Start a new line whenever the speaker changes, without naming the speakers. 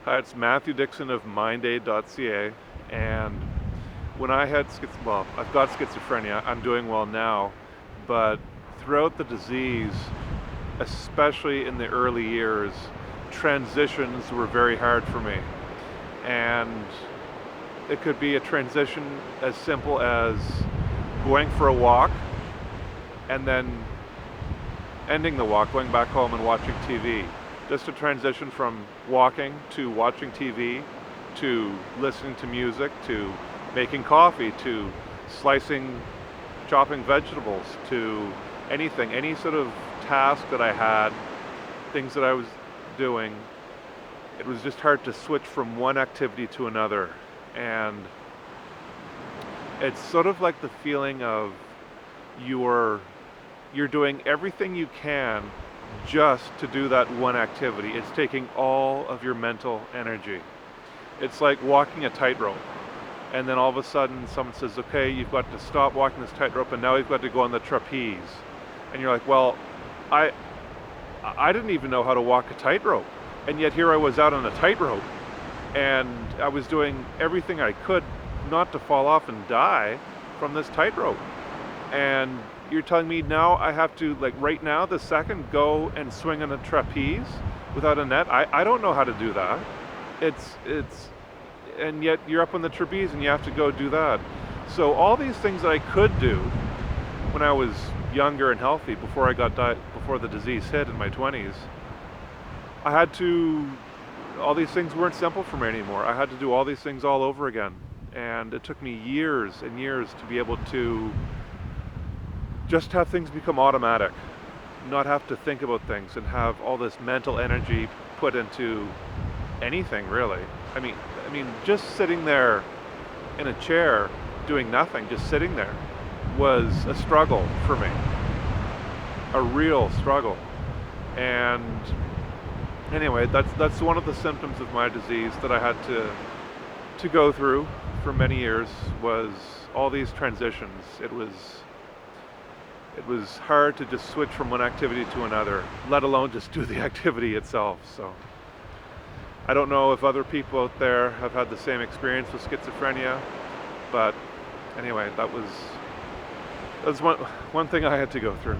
Hi, it's Matthew Dixon of mindaid.ca, and when I had well, I've got schizophrenia. I'm doing well now, but throughout the disease, especially in the early years, transitions were very hard for me. And it could be a transition as simple as going for a walk and then ending the walk, going back home and watching TV. Just a transition from walking to watching TV to listening to music to making coffee to slicing, chopping vegetables to anything, any sort of task that I had, things that I was doing. It was just hard to switch from one activity to another. And it's sort of like the feeling of you're you're doing everything you can just to do that one activity. It's taking all of your mental energy. It's like walking a tightrope. And then all of a sudden someone says, okay, you've got to stop walking this tightrope and now you've got to go on the trapeze. And you're like, well, I I didn't even know how to walk a tightrope. And yet here I was out on a tightrope and I was doing everything I could not to fall off and die from this tightrope. And you're telling me now I have to, like right now, the second, go and swing on a trapeze without a net? I don't know how to do that. It's, and yet you're up on the trapeze and you have to go do that. So all these things that I could do when I was younger and healthy before before the disease hit in my 20s, I had to, all these things weren't simple for me anymore. I had to do all these things all over again. And it took me years and years to be able to just have things become automatic, not have to think about things and have all this mental energy put into anything really. I mean, just sitting there in a chair doing nothing, just sitting there was a struggle for me, a real struggle. And anyway, that's one of the symptoms of my disease that I had to go through for many years, was all these transitions. It was hard to just switch from one activity to another, let alone just do the activity itself. So I don't know if other people out there have had the same experience with schizophrenia, but anyway, that was one thing I had to go through.